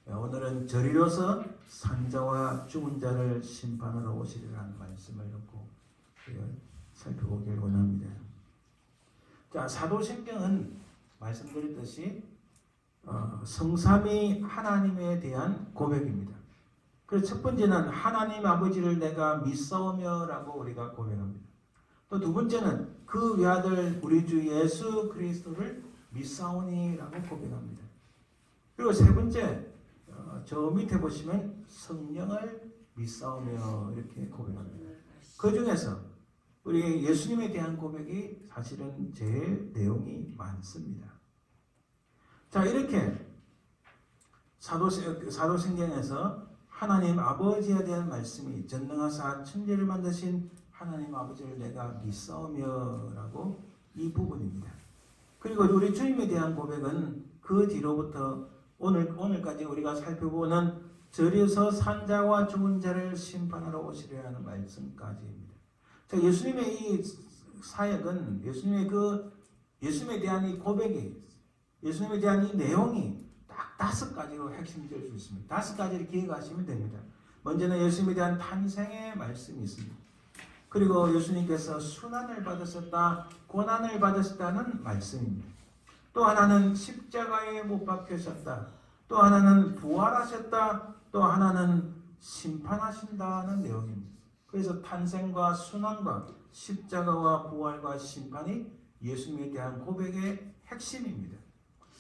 오늘은 저리로서 산자와 죽은 자를 심판하러 오시리라는 말씀을 놓고 살펴보길 원합니다. 자, 사도신경은 말씀드렸듯이 성삼위 하나님에 대한 고백입니다. 그래서 첫 번째는 하나님 아버지를 내가 믿사오며라고 우리가 고백합니다. 또 두 번째는 그 외아들 우리 주 예수 그리스도를 믿사오니라고 고백합니다. 그리고 세 번째 저 밑에 보시면 성령을 믿사오며 이렇게 고백합니다. 그 중에서 우리 예수님에 대한 고백이 사실은 제일 내용이 많습니다. 자, 이렇게 사도신경에서 하나님 아버지에 대한 말씀이 전능하사 천지를 만드신 하나님 아버지를 내가 믿사오며라고 이 부분입니다. 그리고 우리 주님에 대한 고백은 그 뒤로부터 오늘까지 우리가 살펴보는 저리서 산자와 죽은 자를 심판하러 오시려 하는 말씀까지입니다. 자, 예수님의 이 사역은 예수님에 대한 이 고백이 예수님에 대한 이 내용이 딱 5가지로 핵심될 수 있습니다. 5가지를 기억하시면 됩니다. 먼저는 예수님에 대한 탄생의 말씀이 있습니다. 그리고 예수님께서 순환을 받으셨다, 고난을 받으셨다는 말씀입니다. 또 하나는 십자가에 못 박히셨다, 또 하나는 부활하셨다, 또 하나는 심판하신다는 내용입니다. 그래서 탄생과 순환과 십자가와 부활과 심판이 예수님에 대한 고백의 핵심입니다.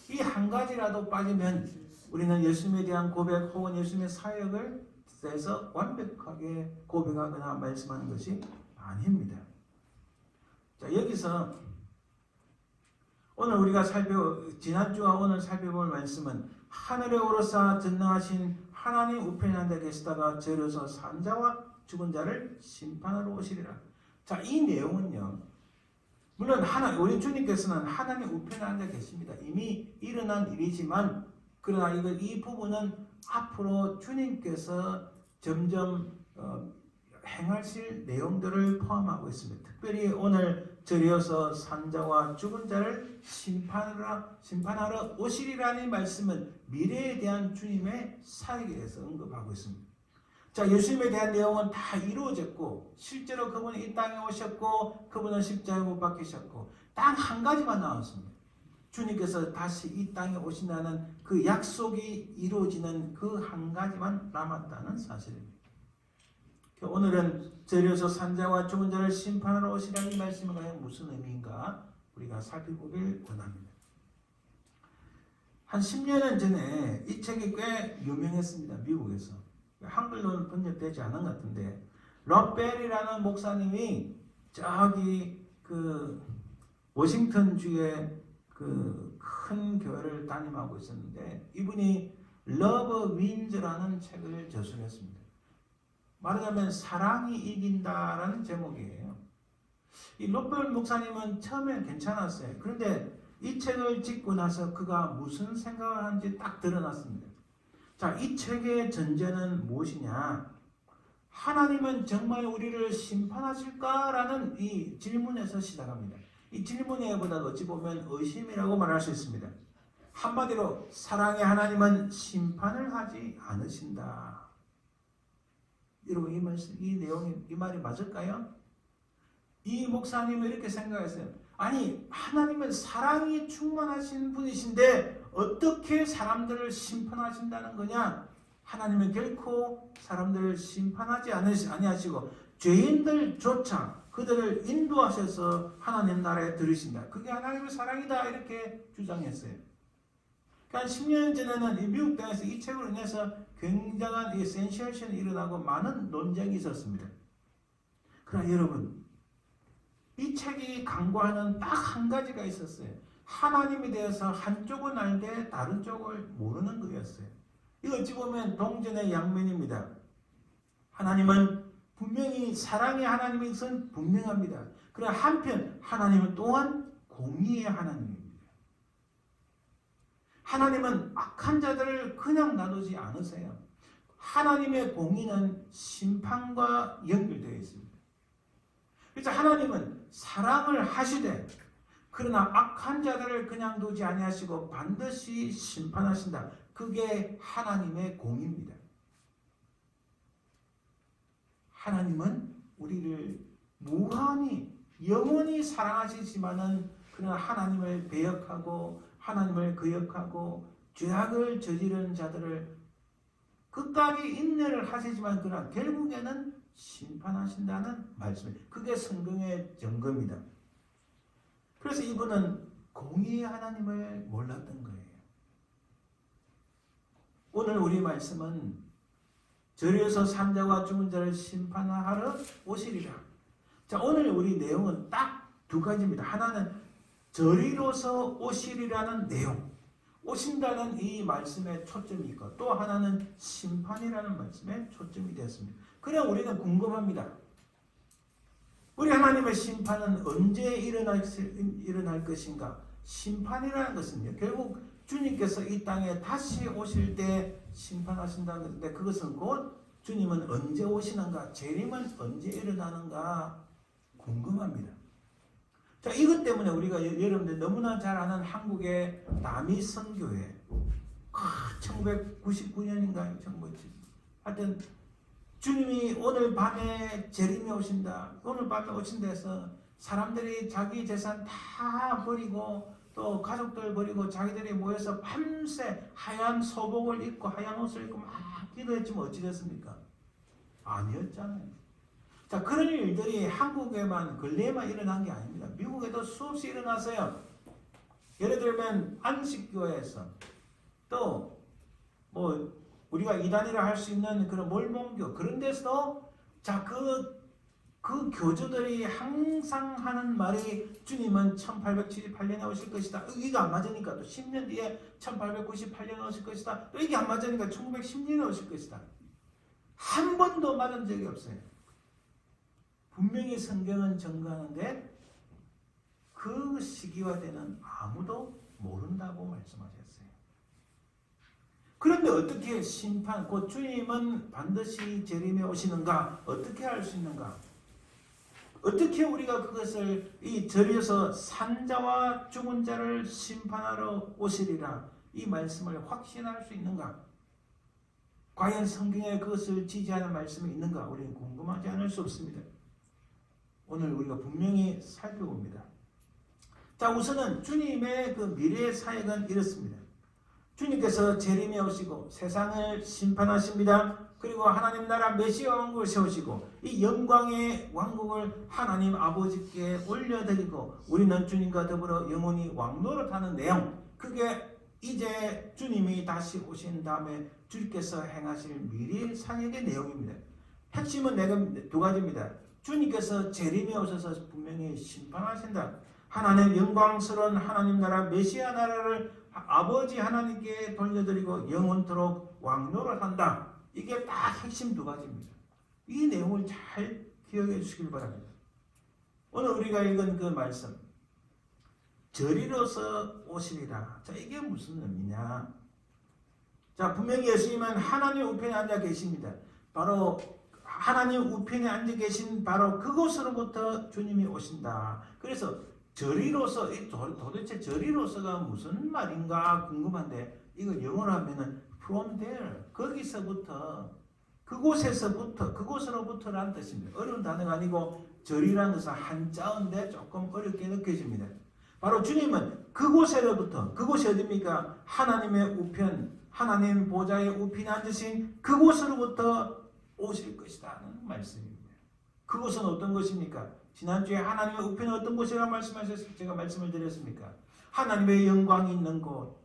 이 한 가지라도 빠지면 우리는 예수님에 대한 고백 혹은 예수님의 사역을 대해서 완벽하게 고백하거나 말씀하는 것이 아닙니다. 자, 여기서 오늘 우리가 지난주와 오늘 살펴볼 말씀은 하늘에 오르사 전능하신 하나님 우편에 앉아 계시다가 저려서 산자와 죽은 자를 심판하러 오시리라. 자, 이 내용은요, 물론 우리 주님께서는 하나님 우편에 앉아 계십니다. 이미 일어난 일이지만 그러나 이 부분은 앞으로 주님께서 점점 행하실 내용들을 포함하고 있습니다. 특별히 오늘 저리어서 산자와 죽은 자를 심판하러 오시리라는 말씀은 미래에 대한 주님의 사역에 대해서 언급하고 있습니다. 자, 예수님에 대한 내용은 다 이루어졌고 실제로 그분이 이 땅에 오셨고 그분은 십자가에 못 박히셨고 딱 한 가지만 나왔습니다. 주님께서 다시 이 땅에 오신다는 그 약속이 이루어지는 그 한 가지만 남았다는 사실입니다. 오늘은 저리어서 산자와 죽은 자를 심판하러 오시라는 말씀이 과연 무슨 의미인가 우리가 살펴보길 원합니다. 한 10년 전에 이 책이 꽤 유명했습니다. 미국에서. 한글로는 번역되지 않은 것 같은데 럿벨이라는 목사님이 저기 워싱턴주의 큰 교회를 담임하고 있었는데 이분이 Love Wins라는 책을 저술했습니다. 말하자면 사랑이 이긴다라는 제목이에요. 이 럿벨 목사님은 처음엔 괜찮았어요. 그런데 이 책을 찍고 나서 그가 무슨 생각을 하는지 딱 드러났습니다. 자, 이 책의 전제는 무엇이냐? 하나님은 정말 우리를 심판하실까라는 이 질문에서 시작합니다. 이 질문에보다 어찌 보면 의심이라고 말할 수 있습니다. 한마디로 사랑의 하나님은 심판을 하지 않으신다. 여러분 이 내용이 이 말이 맞을까요? 이 목사님은 이렇게 생각했어요. 아니, 하나님은 사랑이 충만하신 분이신데 어떻게 사람들을 심판하신다는 거냐? 하나님은 결코 사람들을 심판하지 아니하시고 죄인들조차 그들을 인도하셔서 하나님 나라에 들으신다. 그게 하나님의 사랑이다 이렇게 주장했어요. 그러니까 10년 전에는 이 미국 땅에서 이 책으로 인해서 굉장한 이 센세이션이 일어나고 많은 논쟁이 있었습니다. 그러나 여러분, 이 책이 강구하는 딱 한 가지가 있었어요. 하나님에 대해서 한쪽은 알되 다른 쪽을 모르는 거였어요. 이거 어찌 보면 동전의 양면입니다. 하나님은 분명히 사랑의 하나님인 것은 분명합니다. 그러나 한편 하나님은 또한 공의의 하나님입니다. 하나님은 악한 자들을 그냥 놔두지 않으세요. 하나님의 공의는 심판과 연결되어 있습니다. 그래서 하나님은 사랑을 하시되 그러나 악한 자들을 그냥 두지 아니하시고 반드시 심판하신다. 그게 하나님의 공입니다. 하나님은 우리를 무한히 영원히 사랑하시지만은 그러나 하나님을 배역하고 하나님을 거역하고 죄악을 저지르는 자들을 끝까지 인내를 하시지만 그러나 결국에는 심판하신다는 말씀이에요. 그게 성경의 증거입니다. 그래서 이분은 공의의 하나님을 몰랐던 거예요. 오늘 우리 말씀은 저리로서 산자와 죽은 자를 심판하러 오시리라. 자, 오늘 우리 내용은 딱 두 가지입니다. 하나는 저리로서 오시리라는 내용, 오신다는 이 말씀에 초점이 있고, 또 하나는 심판이라는 말씀에 초점이 되었습니다. 그냥 우리는 궁금합니다. 우리 하나님의 심판은 언제 일어날 것인가? 심판이라는 것은요, 결국 주님께서 이 땅에 다시 오실 때 심판하신다는 것인데, 그것은 곧 주님은 언제 오시는가? 재림은 언제 일어나는가? 궁금합니다. 자, 이것 때문에 우리가 여러분들 너무나 잘 아는 한국의 남이선교회 1999년인가요? 하여튼 주님이 오늘 밤에 재림이 오신다. 오늘 밤에 오신다 해서 사람들이 자기 재산 다 버리고 또 가족들 버리고 자기들이 모여서 밤새 하얀 소복을 입고 하얀 옷을 입고 막 기도했지만 어찌 됐습니까? 아니었잖아요. 자, 그런 일들이 한국에만 근래에만 일어난 게 아닙니다. 미국에도 수없이 일어났어요. 예를 들면 안식교회에서 또 뭐 우리가 이단이라 할 수 있는 그런 몰몬교 그런 데서도 자, 그 교주들이 항상 하는 말이 주님은 1878년에 오실 것이다. 이게 안 맞으니까 또 10년 뒤에 1898년에 오실 것이다. 또 이게 안 맞으니까 1910년에 오실 것이다. 한 번도 맞은 적이 없어요. 분명히 성경은 증거하는데 그 시기와 때는 아무도 모른다고 말씀하셨어요. 그런데 어떻게 심판, 곧 주님은 반드시 재림에 오시는가? 어떻게 알 수 있는가? 어떻게 우리가 그것을 이 절에서 산자와 죽은 자를 심판하러 오시리라 이 말씀을 확신할 수 있는가? 과연 성경에 그것을 지지하는 말씀이 있는가? 우리는 궁금하지 않을 수 없습니다. 오늘 우리가 분명히 살펴봅니다. 자, 우선은 주님의 그 미래의 사역은 이렇습니다. 주님께서 재림에 오시고 세상을 심판하십니다. 그리고 하나님 나라 메시아 왕국을 세우시고 이 영광의 왕국을 하나님 아버지께 올려드리고 우리는 주님과 더불어 영원히 왕노릇하는 내용, 그게 이제 주님이 다시 오신 다음에 주님께서 행하실 미래의 사역의 내용입니다. 핵심은 내가 두 가지입니다. 주님께서 재림에 오셔서 분명히 심판하신다. 하나님 영광스러운 하나님 나라 메시아 나라를 아버지 하나님께 돌려드리고 영원토록 왕노를 한다. 이게 딱 핵심 두 가지입니다. 이 내용을 잘 기억해 주시길 바랍니다. 오늘 우리가 읽은 그 말씀 저리로서 오시리라. 자, 이게 무슨 의미냐? 자, 분명히 예수님은 하나님 우편에 앉아 계십니다. 바로 하나님 우편에 앉아 계신 바로 그곳으로부터 주님이 오신다. 그래서 저리로서, 도대체 저리로서가 무슨 말인가 궁금한데 이거 영어로 하면은 from there, 거기서부터, 그곳에서부터, 그곳으로부터라는 뜻입니다. 어려운 단어가 아니고 절이라는 것은 한자어인데 조금 어렵게 느껴집니다. 바로 주님은 그곳으로부터, 그곳이 어디입니까? 하나님의 우편, 하나님 보좌의 우편에 앉으신 그곳으로부터 오실 것이라는 말씀입니다. 그곳은 어떤 것입니까? 지난주에 하나님의 우편은 어떤 곳이라고 말씀하셨습니까? 제가 말씀을 드렸습니까? 하나님의 영광이 있는 곳.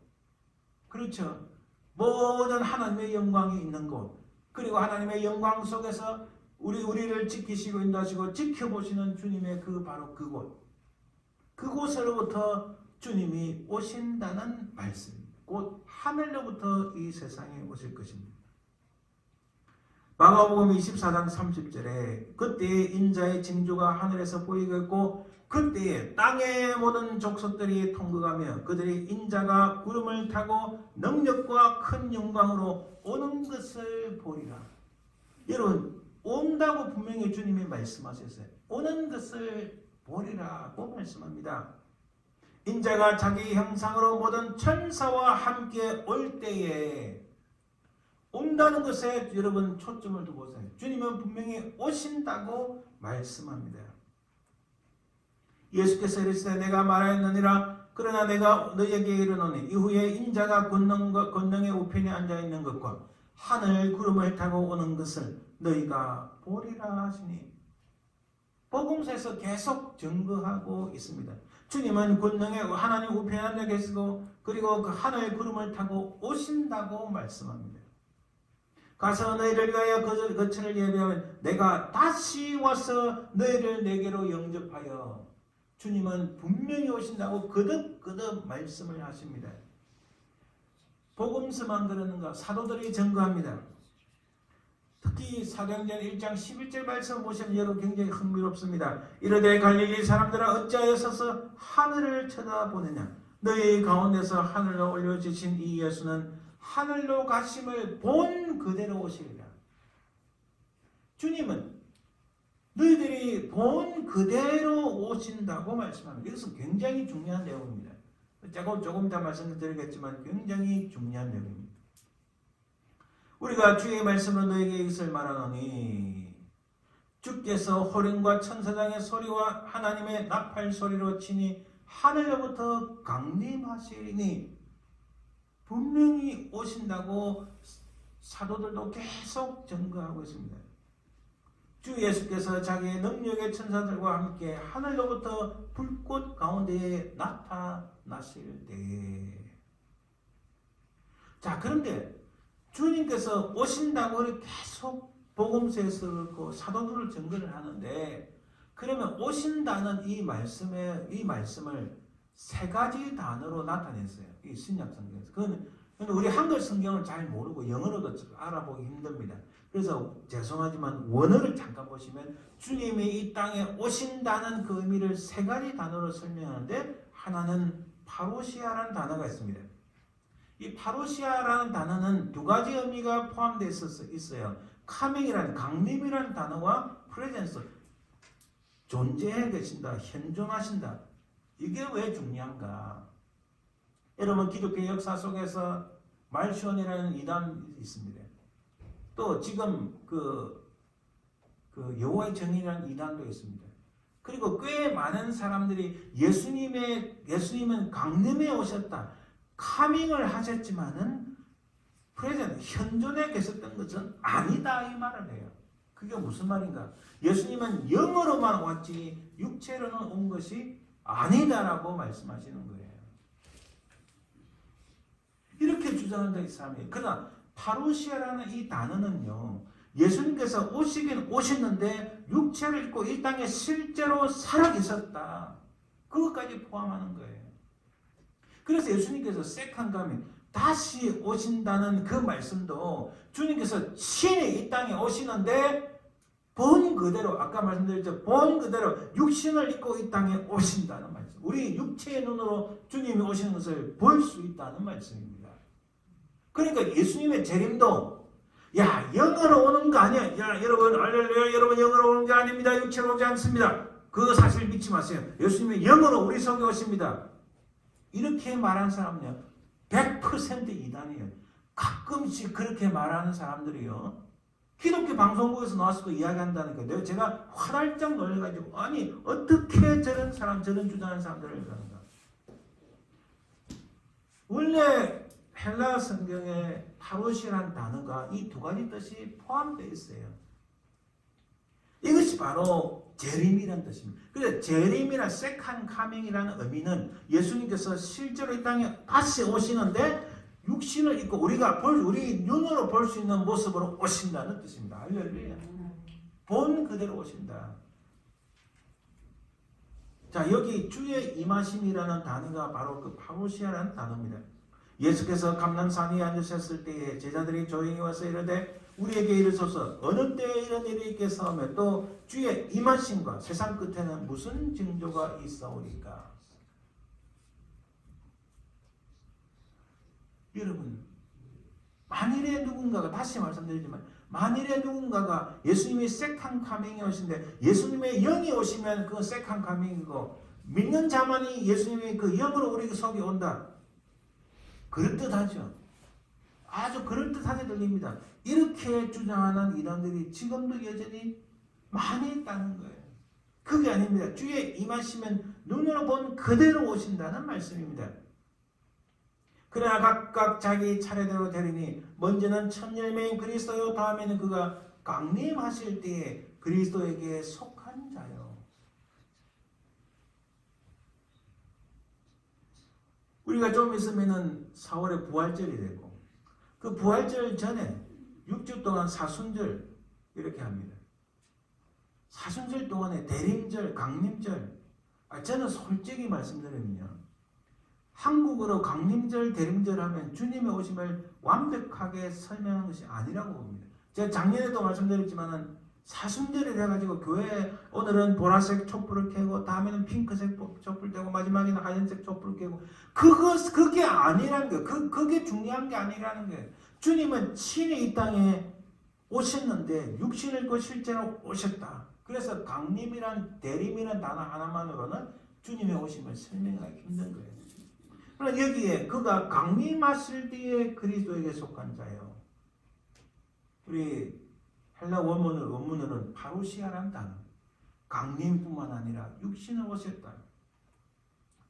그렇죠. 모든 하나님의 영광이 있는 곳. 그리고 하나님의 영광 속에서 우리를 지키시고 인도하시고 지켜보시는 주님의 그 바로 그곳. 그곳으로부터 주님이 오신다는 말씀입니다. 곧 하늘로부터 이 세상에 오실 것입니다. 마가복음 24장 30절에 그때에 인자의 징조가 하늘에서 보이겠고 그때에 땅의 모든 족속들이 통곡하며 그들이 인자가 구름을 타고 능력과 큰 영광으로 오는 것을 보리라. 여러분, 온다고 분명히 주님이 말씀하셨어요. 오는 것을 보리라고 말씀합니다. 인자가 자기 형상으로 모든 천사와 함께 올 때에 온다는 것에 여러분 초점을 두고 보세요. 주님은 분명히 오신다고 말씀합니다. 예수께서 이르시되 내가 말하였느니라 그러나 내가 너희에게 이르노니 이후에 인자가 권능의 우편에 앉아있는 것과 하늘 구름을 타고 오는 것을 너희가 보리라 하시니 복음서에서 계속 증거하고 있습니다. 주님은 권능의 하나님 우편에 앉아 계시고 그리고 그 하늘 구름을 타고 오신다고 말씀합니다. 가서 너희를 위하여 거처를 예비하면 내가 다시 와서 너희를 내게로 영접하여 주님은 분명히 오신다고 거듭 말씀을 하십니다. 복음서만 그러는가? 사도들이 증거합니다. 특히 사도행전 1장 11절 말씀 보시면 여러분 굉장히 흥미롭습니다. 이르되 갈릴리 사람들아 어찌하여 서서 하늘을 쳐다보느냐? 너희 가운데서 하늘로 올려주신 이 예수는 하늘로 가심을 본 그대로 오시리라. 주님은 너희들이 본 그대로 오신다고 말씀합니다. 이것은 굉장히 중요한 내용입니다. 조금 이따 말씀드리겠지만 굉장히 중요한 내용입니다. 우리가 주의 말씀으로 너에게 이것을 말하노니 주께서 호령과 천사장의 소리와 하나님의 나팔 소리로 치니 하늘로부터 강림하시리니 분명히 오신다고 사도들도 계속 증거하고 있습니다. 주 예수께서 자기의 능력의 천사들과 함께 하늘로부터 불꽃 가운데에 나타나실 때에 자 그런데 주님께서 오신다고 계속 복음서에서 그렇고 사도들을 증거를 하는데 그러면 오신다는 이 말씀을 세 가지 단어로 나타냈어요. 이 신약 성경에서. 그건 우리 한글 성경을 잘 모르고 영어로도 알아보기 힘듭니다. 그래서 죄송하지만 원어를 잠깐 보시면 주님이 이 땅에 오신다는 그 의미를 세 가지 단어로 설명하는데 하나는 파로시아라는 단어가 있습니다. 이 파로시아라는 단어는 두 가지 의미가 포함되어 있어요. 카밍이라는 강림이라는 단어와 프레젠스 존재해 계신다, 현존하신다. 이게 왜 중요한가? 여러분 기독교 역사 속에서 말시온이라는 이단이 있습니다. 또 지금 그 여호와의 증인이라는 이단도 있습니다. 그리고 꽤 많은 사람들이 예수님은 강림에 오셨다. 카밍을 하셨지만은 프레젠트 현존에 계셨던 것은 아니다 이 말을 해요. 그게 무슨 말인가? 예수님은 영으로만 왔지 육체로는 온 것이 아니다라고 말씀하시는 거예요. 이렇게 주장한다 이 사람이. 그러나 파루시아라는 이 단어는요. 예수님께서 오시긴 오셨는데 육체를 입고 이 땅에 실제로 살아계셨다. 그것까지 포함하는 거예요. 그래서 예수님께서 세컨 다시 오신다는 그 말씀도 주님께서 신이 이 땅에 오시는데 본 그대로 아까 말씀드렸죠. 본 그대로 육신을 입고 이 땅에 오신다는 말씀. 우리 육체의 눈으로 주님이 오시는 것을 볼 수 있다는 말씀입니다. 그러니까 예수님의 재림도 야 영으로 오는 거 아니야. 야 여러분 알렐루야 여러분 영으로 오는 게 아닙니다. 육체로 오지 않습니다. 그거 사실 믿지 마세요. 예수님이 영으로 우리 속에 오십니다. 이렇게 말하는 사람은요 100% 이단이에요. 가끔씩 그렇게 말하는 사람들이요 기독교 방송국에서 나와서도 이야기한다니까 제가 화들짝 놀라가지고 아니 어떻게 저런 주장하는 사람들을 그러는가. 원래 헬라 성경에 파로시라는 단어가 이 두 가지 뜻이 포함되어 있어요. 이것이 바로 재림이라는 뜻입니다. 그래서 재림이나 세컨 카밍이라는 의미는 예수님께서 실제로 이 땅에 다시 오시는데 육신을 입고 우리 눈으로 볼 수 있는 모습으로 오신다는 뜻입니다. 할렐루야. 본 그대로 오신다. 자, 여기 주의 임하심이라는 단어가 바로 그 파루시아라는 단어입니다. 예수께서 감람산에 앉으셨을 때에 제자들이 조용히 와서 이르되 우리에게 이르소서 어느 때에 이런 일이 있겠사오며 또 주의 임하심과 세상 끝에는 무슨 징조가 있사오리까. 여러분 만일에 누군가가 다시 말씀드리지만 만일에 누군가가 예수님이 세컨 카밍이 오신데 예수님의 영이 오시면 그건 세컨 카밍이고 믿는 자만이 예수님이 그 영으로 우리 속에 온다. 그럴듯하죠. 아주 그럴듯하게 들립니다. 이렇게 주장하는 이단들이 지금도 여전히 많이 있다는 거예요. 그게 아닙니다. 주에 임하시면 눈으로 본 그대로 오신다는 말씀입니다. 그러나 각각 자기 차례대로 되리니 먼저는 첫 열매인 그리스도요, 다음에는 그가 강림하실 때에 그리스도에게 속한 자요. 우리가 좀 있으면은 4월에 부활절이 되고, 그 부활절 전에 6주 동안 사순절 이렇게 합니다. 사순절 동안에 대림절, 강림절, 저는 솔직히 말씀드리면요, 한국어로 강림절, 대림절 하면 주님의 오심을 완벽하게 설명한 것이 아니라고 봅니다. 제가 작년에도 말씀드렸지만은 사순절이 돼가지고 교회에 오늘은 보라색 촛불을 켜고 다음에는 핑크색 촛불 켜고 마지막에는 하얀색 촛불을 켜고 그게 아니라는 거예요. 그게 중요한 게 아니라는 거예요. 주님은 친히 이 땅에 오셨는데 육신을 입고 실제로 오셨다. 그래서 강림이란 대림이란 단어 하나만으로는 주님의 오심을 설명하기 힘든 거예요. 그러나 여기에 그가 강림하실 때에 그리스도에게 속한 자요. 우리 헬라 원문으로는 파루시아라는 단어. 강림뿐만 아니라 육신을 오셨다.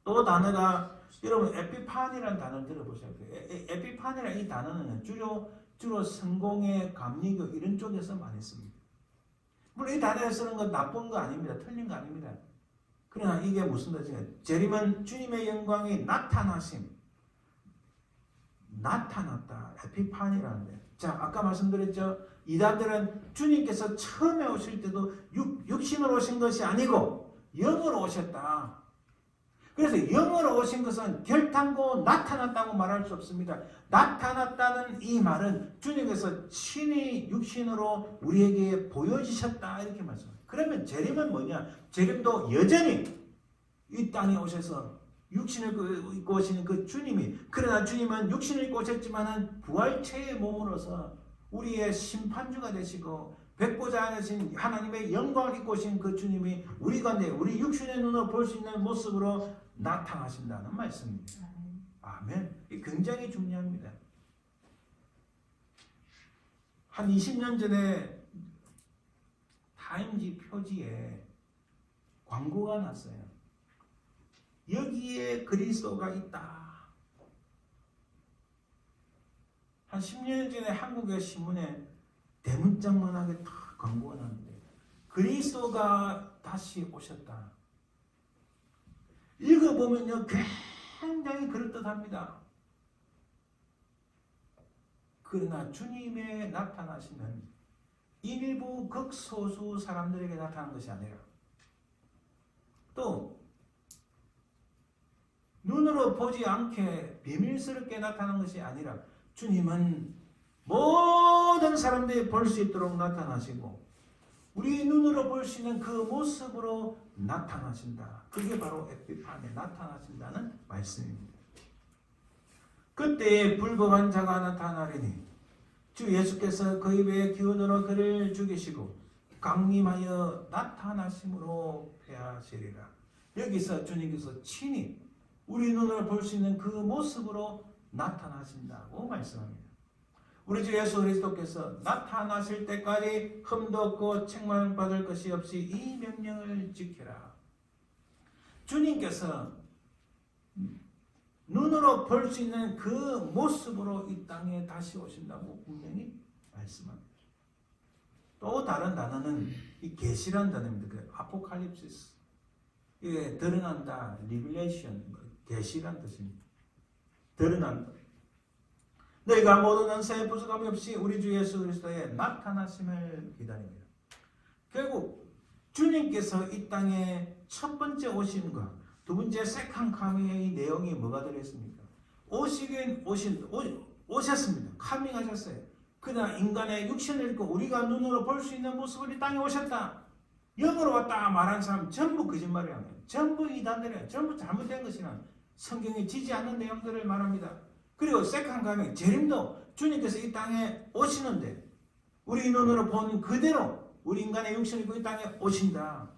또 단어가 여러분 에피판이라는 단어를 들어보셔야 돼요. 에피판이라는 이 단어는 주로 성공의 감리교 이런 쪽에서 많이 씁니다. 물론 이 단어를 쓰는 건 나쁜 거 아닙니다. 틀린 거 아닙니다. 그러나 이게 무슨 뜻이냐? 재림은 주님의 영광이 나타나심. 나타났다. 에피판이라는데. 자, 아까 말씀드렸죠. 이단들은 주님께서 처음에 오실 때도 육신으로 오신 것이 아니고 영으로 오셨다. 그래서 영으로 오신 것은 결탄고 나타났다고 말할 수 없습니다. 나타났다는 이 말은 주님께서 친히 육신으로 우리에게 보여주셨다 이렇게 말씀합니다. 그러면 재림은 뭐냐? 재림도 여전히 이 땅에 오셔서 육신을 입고 오시는 그 주님이, 그러나 주님은 육신을 입고 오셨지만은 부활체의 몸으로서 우리의 심판주가 되시고 백보자 되신 하나님의 영광을 입고 오신 그 주님이 우리 가운데 우리 육신의 눈으로 볼 수 있는 모습으로 나타나신다는 말씀입니다. 아멘. 이 굉장히 중요합니다. 한 20년 전에 타임지 표지에 광고가 났어요. 여기에 그리스도가 있다. 한 10년 전에 한국의 신문에 대문짝만하게 다 광고가 났는데 그리스도가 다시 오셨다. 읽어보면요 굉장히 그럴듯합니다. 그러나 주님의 나타나시면 일부 극소수 사람들에게 나타난 것이 아니라 또 눈으로 보지 않게 비밀스럽게 나타난 것이 아니라 주님은 모든 사람들이 볼 수 있도록 나타나시고 우리 눈으로 볼 수 있는 그 모습으로 나타나신다. 그게 바로 에피판에 나타나신다는 말씀입니다. 그때 불법한 자가 나타나리니 주 예수께서 그 입의 기운으로 그를 죽이시고 강림하여 나타나심으로 패하시리라. 여기서 주님께서 친히 우리 눈으로 볼 수 있는 그 모습으로 나타나신다고 말씀합니다. 우리 주 예수 그리스도께서 나타나실 때까지 흠도 없고 책망받을 것이 없이 이 명령을 지켜라. 주님께서 눈으로 볼 수 있는 그 모습으로 이 땅에 다시 오신다고 분명히 말씀합니다. 또 다른 단어는 이 계시란 단어입니다. 그 아포칼립시스. 이게 드러난다, 리빌레이션, 계시란 뜻입니다. 드러난다. 너희가 모두는 새 부족함이 없이 우리 주 예수 그리스도의 나타나심을 기다립니다. 결국 주님께서 이 땅에 첫 번째 오심과 두 번째 세컨 카밍의 내용이 뭐가 들어있습니까? 오셨습니다. 카밍하셨어요. 그러나 인간의 육신을 입고 우리가 눈으로 볼 수 있는 모습으로 이 땅에 오셨다. 영으로 왔다 말하는 사람 전부 거짓말이에요. 전부 이단들이에요. 전부 잘못된 것이나 성경이 지지 않는 내용들을 말합니다. 그리고 세컨 카밍, 재림도 주님께서 이 땅에 오시는데 우리 눈으로 본 그대로 우리 인간의 육신을 입고 이 땅에 오신다.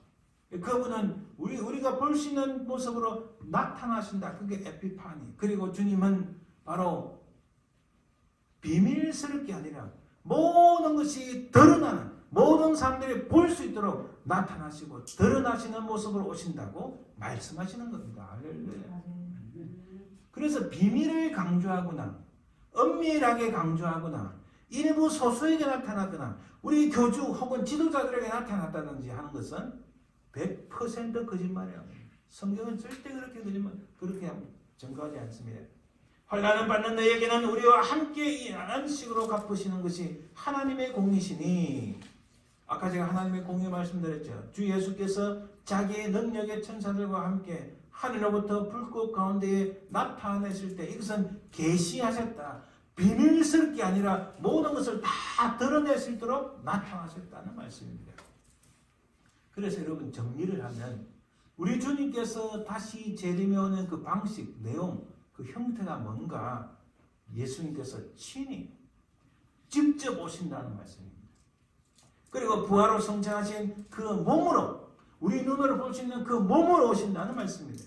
그분은 우리가 볼 수 있는 모습으로 나타나신다. 그게 에피파니. 그리고 주님은 바로 비밀스럽게 아니라 모든 것이 드러나는, 모든 사람들이 볼 수 있도록 나타나시고 드러나시는 모습으로 오신다고 말씀하시는 겁니다. 할렐루야. 그래서 비밀을 강조하거나 은밀하게 강조하거나 일부 소수에게 나타나거나 우리 교주 혹은 지도자들에게 나타났다든지 하는 것은 100% 거짓말이에요. 성경은 절대 그렇게 증거하지 않습니다. 환난을 받는 너에게는 우리와 함께 이런 식으로 갚으시는 것이 하나님의 공이시니, 아까 제가 하나님의 공의 말씀드렸죠. 주 예수께서 자기의 능력의 천사들과 함께 하늘로부터 불꽃 가운데에 나타내실 때 이것은 계시하셨다. 비밀스럽게 아니라 모든 것을 다 드러낼 수 있도록 나타나셨다는 말씀입니다. 그래서 여러분 정리를 하면 우리 주님께서 다시 재림에 오는 그 방식, 내용, 그 형태가 뭔가 예수님께서 친히 직접 오신다는 말씀입니다. 그리고 부활로 성취하신 그 몸으로, 우리 눈으로 볼 수 있는 그 몸으로 오신다는 말씀입니다.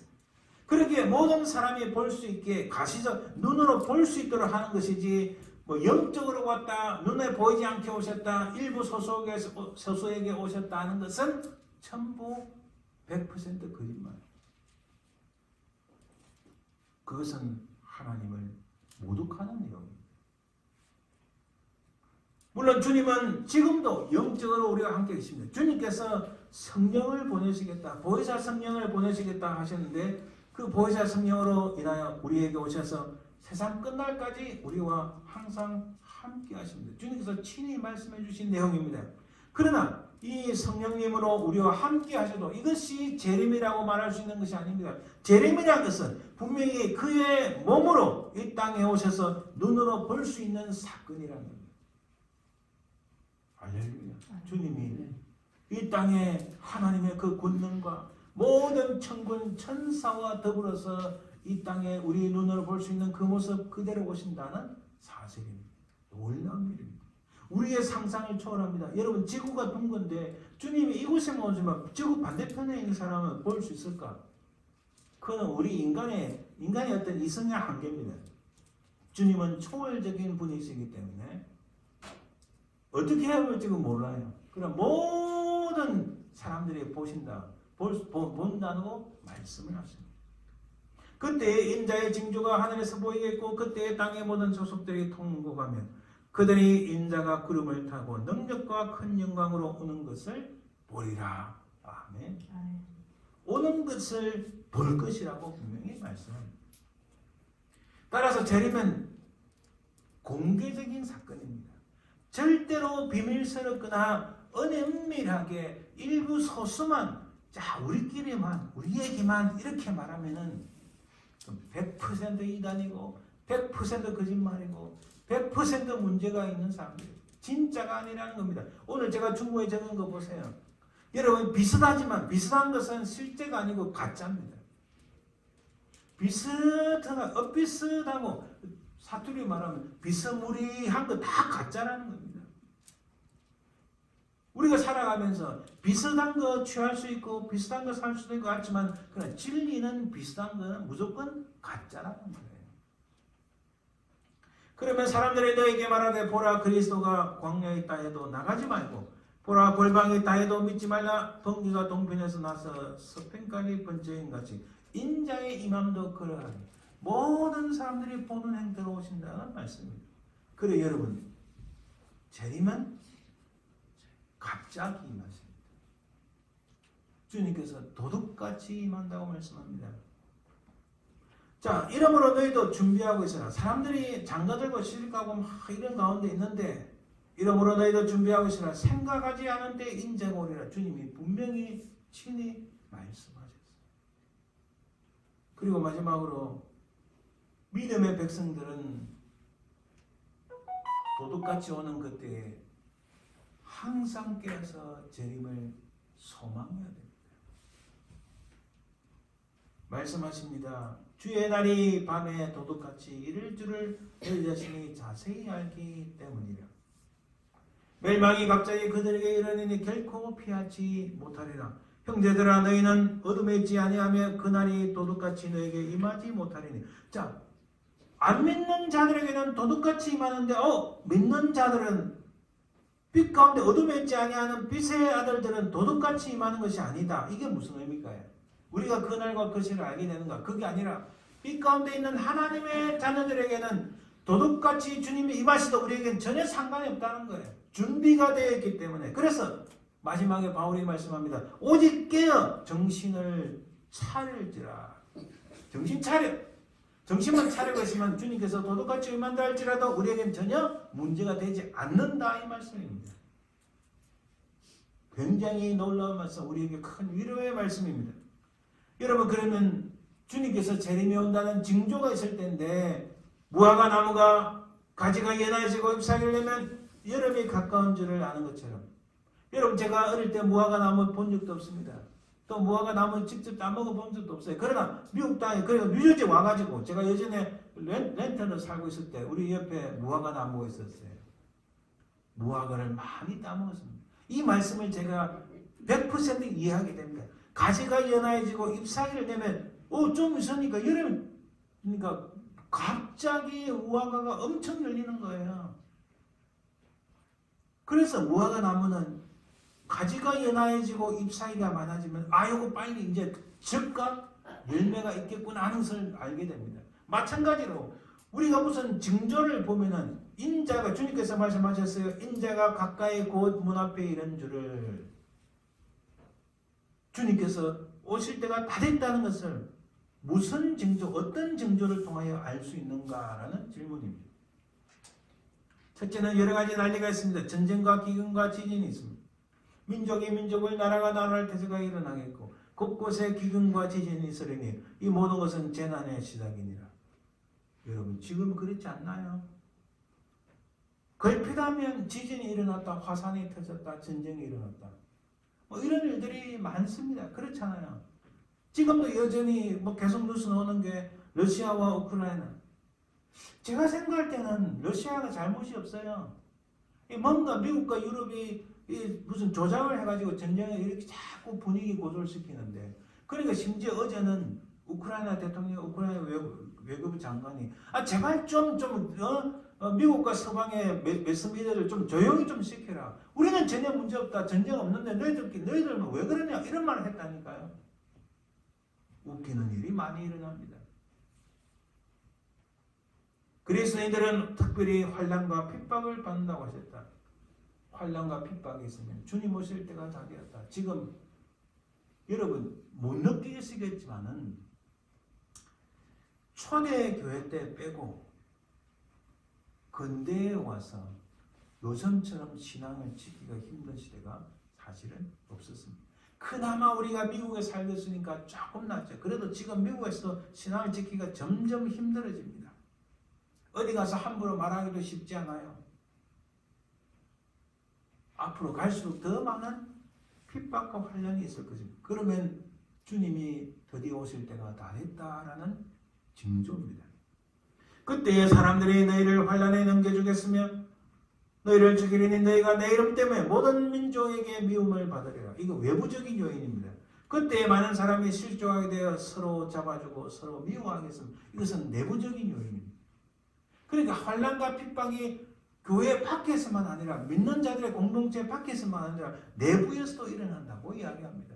그렇게 모든 사람이 볼 수 있게 가시적 눈으로 볼 수 있도록 하는 것이지, 뭐 영적으로 왔다, 눈에 보이지 않게 오셨다, 일부 소수에게 오셨다 하는 것은 전부 100% 거짓말. 그것은 하나님을 모독하는 내용입니다. 물론 주님은 지금도 영적으로 우리와 함께 계십니다. 주님께서 성령을 보내시겠다, 보혜사 성령을 보내시겠다 하셨는데 그 보혜사 성령으로 인하여 우리에게 오셔서 세상 끝날까지 우리와 항상 함께 하십니다. 주님께서 친히 말씀해 주신 내용입니다. 그러나 이 성령님으로 우리와 함께 하셔도 이것이 재림이라고 말할 수 있는 것이 아닙니다. 재림이라는 것은 분명히 그의 몸으로 이 땅에 오셔서 눈으로 볼 수 있는 사건이라는 겁니다. 할렐루야. 주님이 이 땅에 하나님의 그 권능과 모든 천군 천사와 더불어서 이 땅에 우리 눈으로 볼 수 있는 그 모습 그대로 오신다는 사실입니다. 놀라운 일입니다. 우리의 상상을 초월합니다. 여러분 지구가 둥근데 주님이 이곳에만 오지만 지구 반대편에 있는 사람은 볼 수 있을까? 그건 우리 인간의 어떤 이성의 한계입니다. 주님은 초월적인 분이시기 때문에 어떻게 해야 할지 몰라요. 그럼 모든 사람들이 본다고 말씀을 하십니다. 그때 인자의 징조가 하늘에서 보이겠고 그때 땅의 모든 소속들이 통곡하며 그들이 인자가 구름을 타고 능력과 큰 영광으로 오는 것을 보리라. 아멘. 오는 것을 볼 것이라고 분명히 말씀합니다. 따라서 재림은 공개적인 사건입니다. 절대로 비밀스럽거나 은밀하게 일부 소수만 우리끼리만 우리에게만 이렇게 말하면은 100% 이단이고 100% 거짓말이고 100% 문제가 있는 사람들, 진짜가 아니라는 겁니다. 오늘 제가 중국에 적은 거 보세요. 여러분 비슷하지만 비슷한 것은 실제가 아니고 가짜입니다. 엇비슷하고 사투리 말하면 비스무리한 거 다 가짜라는 겁니다. 우리가 살아가면서 비슷한 거 취할 수 있고 비슷한 거 살 수도 있고 같지만 그러나 진리는 비슷한 거는 무조건 가짜라는 거예요. 그러면 사람들이 너에게 말하되 보라 그리스도가 광야에 있다 해도 나가지 말고 보라 골방에 있다 해도 믿지 말라. 번개가 동편에서 나서 서편까지 번쩍인 같이 인자의 임함도 그러하니 모든 사람들이 보는 행태로 오신다는 말씀입니다. 그래 여러분 재림은 갑자기 임하십니다. 주님께서 도둑같이 임한다고 말씀합니다. 자, 이러므로 너희도 준비하고 있어라. 사람들이 장가들고 시집가고 막 이런 가운데 있는데 이러므로 너희도 준비하고 있어라. 생각하지 않은 때 인자가 오리라. 주님이 분명히 친히 말씀하셨어요. 그리고 마지막으로 믿음의 백성들은 도둑같이 오는 그때에 항상 깨어서 재림을 소망해야 됩니다. 말씀하십니다. 주의 날이 밤에 도둑같이 이를 줄을 너희 자신이 자세히 알기 때문이라. 멸망이 갑자기 그들에게 이르니 결코 피하지 못하리라. 형제들아 너희는 어둠에 있지 아니하며 그날이 도둑같이 너에게 임하지 못하리니. 자, 안 믿는 자들에게는 도둑같이 임하는데 믿는 자들은 빛 가운데 어둠에 있지 아니하는 빛의 아들들은 도둑같이 임하는 것이 아니다. 이게 무슨 의미일까요? 우리가 그날과 그 시를 알게 되는가? 그게 아니라 빛 가운데 있는 하나님의 자녀들에게는 도둑같이 주님이 임하시도 우리에게는 전혀 상관이 없다는 거예요. 준비가 되어 있기 때문에. 그래서 마지막에 바울이 말씀합니다. 오직 깨어 정신을 차릴지라. 정신 차려. 정신만 차리고 있으면 주님께서 도둑같이 임한다 할지라도 우리에겐 전혀 문제가 되지 않는다 이 말씀입니다. 굉장히 놀라운 말씀, 우리에게 큰 위로의 말씀입니다. 여러분, 그러면 주님께서 재림이 온다는 징조가 있을 텐데 무화과 나무가 가지가 연해지고 잎사귀를 내면 여름이 가까운 줄을 아는 것처럼, 여러분, 제가 어릴 때 무화과 나무 본 적도 없습니다. 또 무화과 나무 직접 따먹어 본 적도 없어요. 그러나 미국 땅에, 그래서 뉴저지 와가지고 제가 예전에 렌턴을 살고 있을 때 우리 옆에 무화과 나무가 있었어요. 무화과를 많이 따먹었습니다. 이 말씀을 제가 100% 이해하게 됩니다. 가지가 연해지고 잎사귀를 내면 좀 있으니까 여름, 그러니까 갑자기 무화과가 엄청 열리는 거예요. 그래서 무화과 나무는 가지가 연해지고 잎사귀가 많아지면 이거 빨리 이제 적각 열매가 있겠구나 하는 것을 알게 됩니다. 마찬가지로 우리가 무슨 징조를 보면은 인자가, 주님께서 말씀하셨어요. 인자가 가까이 곧 문 앞에 이른 줄을, 주님께서 오실 때가 다 됐다는 것을 무슨 징조, 어떤 징조를 통하여 알 수 있는가라는 질문입니다. 첫째는 여러 가지 난리가 있습니다. 전쟁과 기근과 지진이 있습니다. 민족이 민족을, 나라가 나라를 대적하여 일어나겠고 곳곳에 기근과 지진이 있으리니 이 모든 것은 재난의 시작이니라. 여러분, 지금 그렇지 않나요? 걸핏하면 지진이 일어났다, 화산이 터졌다, 전쟁이 일어났다. 이런 일들이 많습니다. 그렇잖아요. 지금도 여전히 계속 뉴스 나오는 게 러시아와 우크라이나. 제가 생각할 때는 러시아가 잘못이 없어요. 뭔가 미국과 유럽이 무슨 조작을 해가지고 전쟁을 이렇게 자꾸 분위기 고조시키는데, 그러니까 심지어 어제는 우크라이나 대통령, 우크라이나 외교부 장관이 제발 미국과 서방의 매스미디어를 좀 조용히 좀 시켜라. 우리는 전혀 문제 없다. 전쟁 없는데 너희들은 왜 그러냐 이런 말을 했다니까요. 웃기는 일이 많이 일어납니다. 그리스도인들은 특별히 환난과 핍박을 받는다고 하셨다. 환난과 핍박이 있으면 주님 오실 때가 다 되었다. 지금 여러분 못 느끼시겠지만은 초대교회 때 빼고 근대에 와서 요즘처럼 신앙을 지키기가 힘든 시대가 사실은 없었습니다. 그나마 우리가 미국에 살겠으니까 조금 낫죠. 그래도 지금 미국에서 신앙을 지키기가 점점 힘들어집니다. 어디 가서 함부로 말하기도 쉽지 않아요. 앞으로 갈수록 더 많은 핍박과 환난이 있을 것입니다. 그러면 주님이 드디어 오실 때가 다 됐다라는 징조입니다. 그때 사람들이 너희를 환난에 넘겨주겠으며 너희를 죽이리니 너희가 내 이름 때문에 모든 민족에게 미움을 받으리라. 이거 외부적인 요인입니다. 그때 많은 사람이 실족하게 되어 서로 잡아주고 서로 미워하겠습니다. 이것은 내부적인 요인입니다. 그러니까 환난과 핍박이 교회 밖에서만 아니라 믿는 자들의 공동체 밖에서만 아니라 내부에서도 일어난다고 이야기합니다.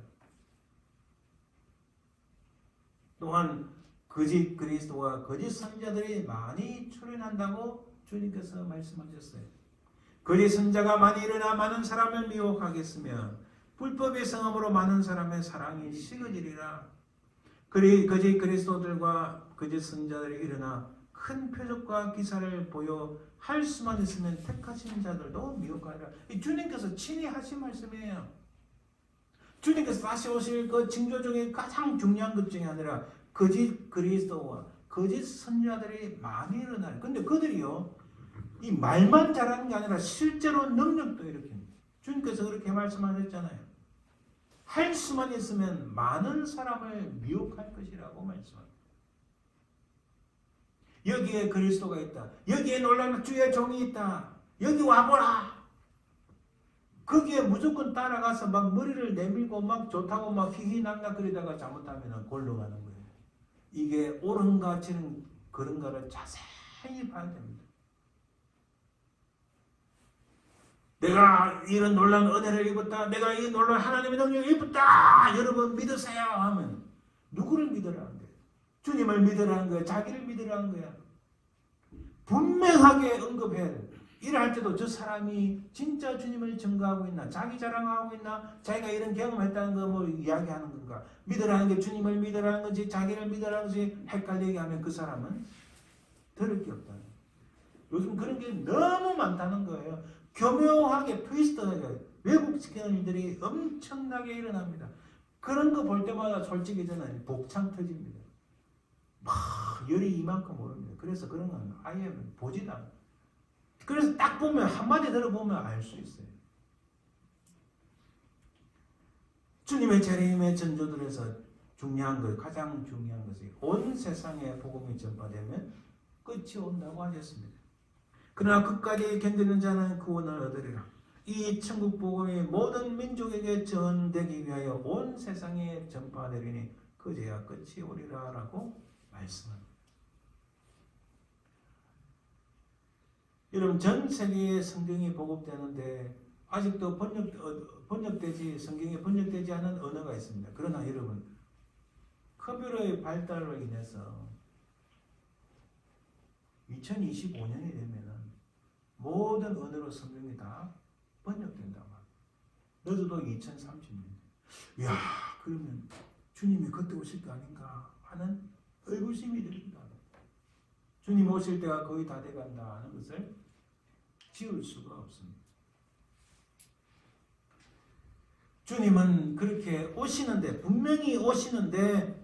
또한 거짓 그리스도와 거짓 선자들이 많이 출현한다고 주님께서 말씀하셨어요. 거짓 선자가 많이 일어나 많은 사람을 미혹하겠으며 불법의 성함으로 많은 사람의 사랑이 식어지리라. 거짓 그리스도들과 거짓 선자들이 일어나 큰 표적과 기사를 보여 할 수만 있으면 택하신 자들도 미혹하리라. 주님께서 친히 하신 말씀이에요. 주님께서 다시 오실 그 징조 중에 가장 중요한 것 중에 하나가 거짓 그리스도와 거짓 선자들이 많이 일어나요. 근데 그들이요, 이 말만 잘하는 게 아니라 실제로 능력도 일으킵니다. 주님께서 그렇게 말씀하셨잖아요. 할 수만 있으면 많은 사람을 미혹할 것이라고 말씀합니다. 여기에 그리스도가 있다. 여기에 놀라운 주의 종이 있다. 여기 와보라. 거기에 무조건 따라가서 막 머리를 내밀고 막 좋다고 막 희희낙낙 그러다가 잘못하면 골로 가는 거예요. 이게 옳은가 지는 그런가를 자세히 봐야 됩니다. 내가 이런 놀라운 은혜를 입었다. 내가 이 놀라운 하나님의 능력을 입었다. 여러분 믿으세요 하면 누구를 믿으라는 거예요? 주님을 믿으라는 거예요? 자기를 믿으라는 거야? 분명하게 언급해야 돼요. 일할 때도 저 사람이 진짜 주님을 증거하고 있나? 자기 자랑하고 있나? 자기가 이런 경험했다는 거 뭐 이야기하는 건가? 믿으라는 게 주님을 믿으라는 건지 자기를 믿으라는 건지 헷갈리게 하면 그 사람은 들을 게 없다. 요즘 그런 게 너무 많다는 거예요. 교묘하게 트위스트하게 왜곡시키는 일들이 엄청나게 일어납니다. 그런 거 볼 때마다 솔직히 저는 복창 터집니다. 막 열이 이만큼 오릅니다. 그래서 그런 건 아예 보지도 않아요. 그래서 딱 보면 한마디 들어보면 알 수 있어요. 주님의 재림의 전조들에서 중요한 것, 가장 중요한 것이 온 세상에 복음이 전파되면 끝이 온다고 하셨습니다. 그러나 끝까지 견디는 자는 구원을 얻으리라. 이 천국 복음이 모든 민족에게 전되기 위하여 온 세상에 전파되리니 그제야 끝이 오리라 라고 말씀합니다. 여러분 전 세계에 성경이 보급되는데 아직도 성경이 번역되지 않은 언어가 있습니다. 그러나 여러분 컴퓨터의 발달로 인해서 2025년이 되면은 모든 언어로 성경이 다 번역된다고 합니다. 늦어도 2030년. 이야, 그러면 주님이 그때 오실 거 아닌가 하는 의구심이 듭니다. 주님 오실 때가 거의 다 돼간다 하는 것을 지울 수가 없습니다. 주님은 그렇게 오시는데 분명히 오시는데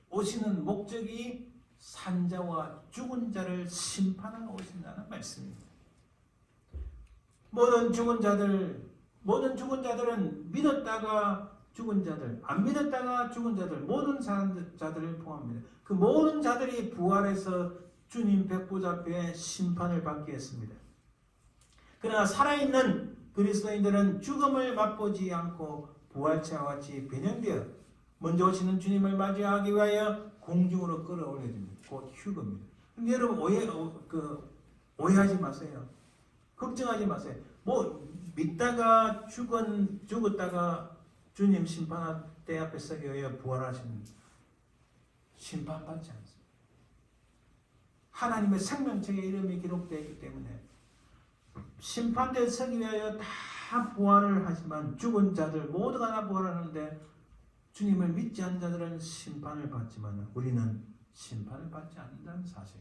오시는 목적이 산자와 죽은 자를 심판하러 오신다는 말씀입니다. 모든 죽은 자들은 믿었다가 죽은 자들, 안 믿었다가 죽은 자들, 모든 자들을 포함합니다. 그 모든 자들이 부활해서 주님 백보좌 앞에 심판을 받게 했습니다. 그러나 살아있는 그리스도인들은 죽음을 맛보지 않고 부활체와 같이 변형되어 먼저 오시는 주님을 맞이하기 위하여 공중으로 끌어올려집니다. 곧 휴거입니다. 여러분 오해하지 마세요. 걱정하지 마세요. 믿다가 죽었다가 주님 심판 때 앞에 서기 위하여 부활하시는 심판받지 않습니다. 하나님의 생명책에 이름이 기록되어 있기 때문에 심판대에 서기 위하여 다 부활을 하지만 죽은 자들 모두가 다 부활하는데 주님을 믿지 않는 자들은 심판을 받지만 우리는 심판을 받지 않는다는 사실.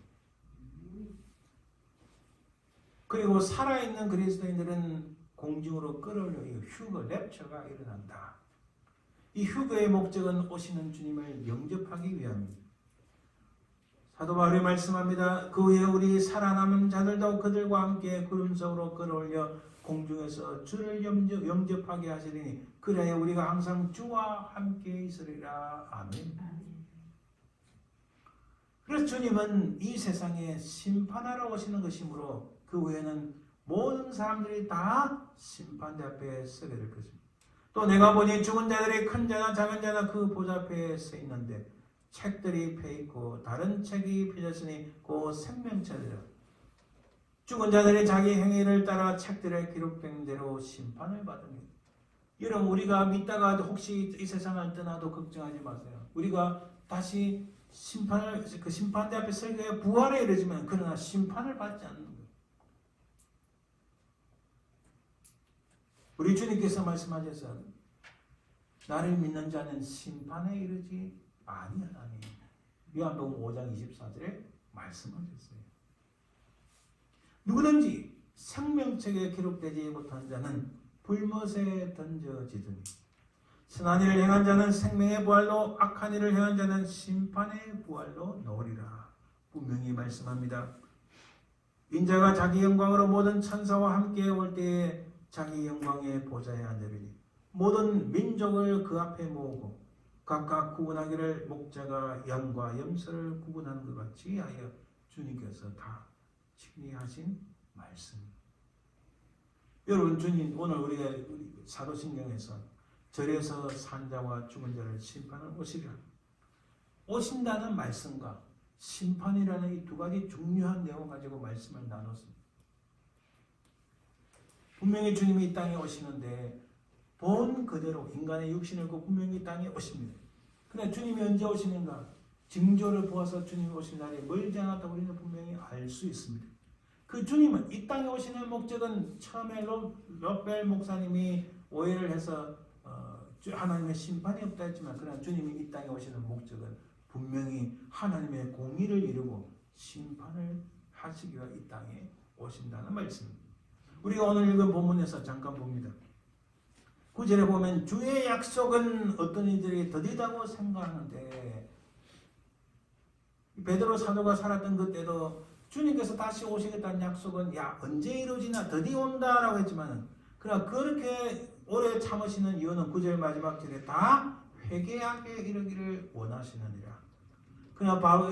그리고 살아있는 그리스도인들은 공중으로 끌어올려 휴거, 랩처가 일어난다. 이 휴거의 목적은 오시는 주님을 영접하기 위함입니다. 사도 바울이 말씀합니다. 그 후에 우리 살아남은 자들도 그들과 함께 구름 속으로 끌어올려 공중에서 주를 영접하게 하시리니 그래야 우리가 항상 주와 함께 있으리라. 아멘. 그래서 주님은 이 세상에 심판하러 오시는 것이므로 그 후에는 모든 사람들이 다 심판대 앞에 서게 될 것입니다. 또 내가 보니 죽은 자들이 큰 자나 작은 자나 그 보좌 앞에 서 있는데 책들이 펴있고 다른 책이 펴졌으니 그 생명책이라. 죽은 자들이 자기 행위를 따라 책들에 기록된 대로 심판을 받으니. 여러분 우리가 믿다가 혹시 이 세상을 떠나도 걱정하지 마세요. 우리가 다시 그 심판대 앞에 서게 부활에 이르지만 그러나 심판을 받지 않는 거예요. 우리 주님께서 말씀하셔서 나를 믿는 자는 심판에 이르지 아니하나니. 요한복음 5장 24절에 말씀하셨어요. 누구든지 생명책에 기록되지 못한 자는 불못에 던져지더니 선한 일을 행한 자는 생명의 부활로 악한 일을 행한 자는 심판의 부활로 놓으리라. 분명히 말씀합니다. 인자가 자기 영광으로 모든 천사와 함께 올 때에 자기 영광의 보좌에 앉으리니 모든 민족을 그 앞에 모으고 각각 구분하기를 목자가 양과 염소를 구분하는 것 같이 하여 주님께서 다 정리하신 말씀입니다. 여러분, 주님 오늘 우리가 사도신경에서 절에서 산자와 죽은 자를 심판을 오시리라, 오신다는 말씀과 심판이라는 이 두 가지 중요한 내용을 가지고 말씀을 나눴습니다. 분명히 주님이 이 땅에 오시는데 본 그대로 인간의 육신을 입고 분명히 이 땅에 오십니다. 그러나 주님이 언제 오시는가? 징조를 보아서 주님이 오신 날이 멀지 않았다고 우리는 분명히 알 수 있습니다. 그 주님은 이 땅에 오시는 목적은 처음에 롯벨 목사님이 오해를 해서 하나님의 심판이 없다 했지만, 그러나 주님이 이 땅에 오시는 목적은 분명히 하나님의 공의를 이루고 심판을 하시기 위해 이 땅에 오신다는 말씀입니다. 우리가 오늘 읽은 본문에서 잠깐 봅니다. 9절에 보면 주의 약속은 어떤 이들에게 더디다고 생각하는데, 베드로 사도가 살았던 그때도 주님께서 다시 오시겠다는 약속은 언제 이루어지나 더디 온다라고 했지만, 그러나 그렇게 오래 참으시는 이유는 9절 마지막 절에 다 회개하게 이르기를 원하시느니라. 그러나 바로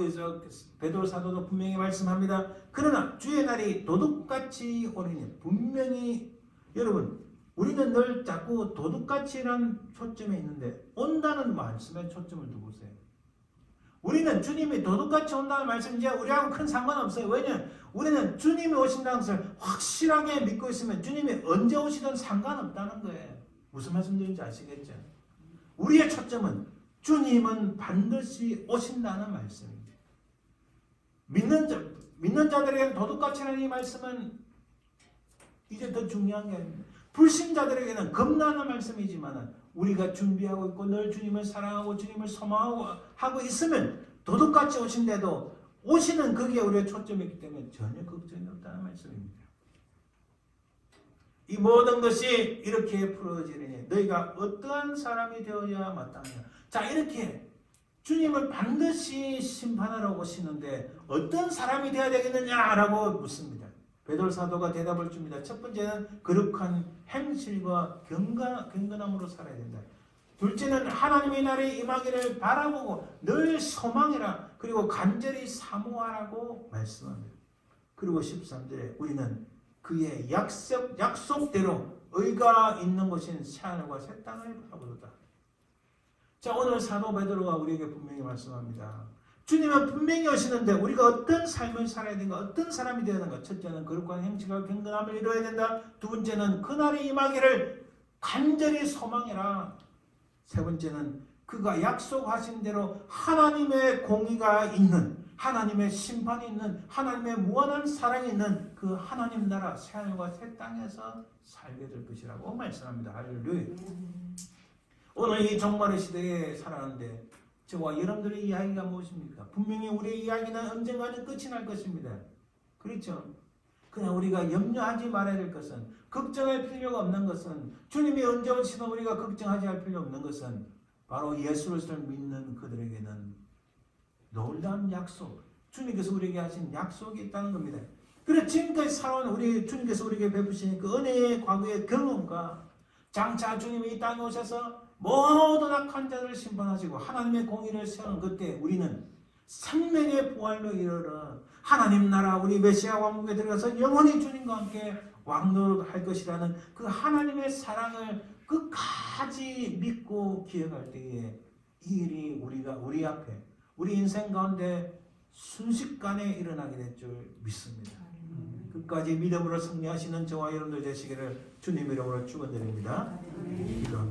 베드로 사도도 분명히 말씀합니다. 그러나 주의 날이 도둑같이 오리니, 분명히 여러분, 우리는 늘 자꾸 도둑같이라는 초점에 있는데 온다는 말씀에 초점을 두고 있어요. 우리는 주님이 도둑같이 온다는 말씀 이제 우리하고 큰 상관없어요. 왜냐하면 우리는 주님이 오신다는 것을 확실하게 믿고 있으면 주님이 언제 오시든 상관없다는 거예요. 무슨 말씀드린지 아시겠죠? 우리의 초점은 주님은 반드시 오신다는 말씀입니다. 믿는 자들에게는 도둑같이라는 이 말씀은 이제 더 중요한 게 아닙니다. 불신자들에게는 겁나는 말씀이지만 우리가 준비하고 있고 늘 주님을 사랑하고 주님을 소망하고 있으면 도둑같이 오신데도 오시는 거기에 우리의 초점이 있기 때문에 전혀 걱정이 없다는 말씀입니다. 이 모든 것이 이렇게 풀어지리니 너희가 어떠한 사람이 되어야 마땅하냐. 자, 이렇게 주님을 반드시 심판하러 오시는데 어떤 사람이 되어야 되겠느냐라고 묻습니다. 베드로 사도가 대답을 줍니다. 첫 번째는 거룩한 행실과 경건함으로 살아야 된다. 둘째는 하나님의 날이 임하기를 바라보고 늘 소망해라. 그리고 간절히 사모하라고 말씀합니다. 그리고 13절에 우리는 그의 약속대로 의가 있는 곳인 새하늘과 새 땅을 바라보도다. 자, 오늘 사도 베드로가 우리에게 분명히 말씀합니다. 주님은 분명히 오시는데 우리가 어떤 삶을 살아야 되는가, 어떤 사람이 되어야 되는가. 첫째는 거룩한 행실과 경건함을 이루어야 된다. 두 번째는 그날이 임하기를 간절히 소망해라. 세 번째는 그가 약속하신 대로 하나님의 공의가 있는, 하나님의 심판이 있는, 하나님의 무한한 사랑이 있는 그 하나님 나라 새하늘과 새 땅에서 살게 될 것이라고 말씀합니다. 할렐루야. 오늘 이 종말의 시대에 살아가는데 저와 여러분들의 이야기가 무엇입니까? 분명히 우리의 이야기는 언젠가는 끝이 날 것입니다. 그렇죠? 그냥 우리가 염려하지 말아야 될 것은, 걱정할 필요가 없는 것은, 주님이 언제 오시든 우리가 걱정하지 할 필요 없는 것은 바로 예수를 믿는 그들에게는 놀라운 약속, 주님께서 우리에게 하신 약속이 있다는 겁니다. 그래서 지금까지 살아온 우리 주님께서 우리에게 베푸신 그 은혜의 과거의 경험과 장차 주님이 이 땅에 오셔서 모든 악한 자들을 심판하시고 하나님의 공의를 세우는 그때 우리는 생명의 부활로 이르러 하나님 나라 우리 메시아 왕국에 들어가서 영원히 주님과 함께 왕노릇할 것이라는 그 하나님의 사랑을 끝까지 믿고 기억할 때에 이 일이 우리 앞에 우리 인생 가운데 순식간에 일어나게 될 줄 믿습니다. 끝까지 믿음으로 승리하시는 저와 여러분들 되시기를 주님 이름으로 축원드립니다. 기도합니다.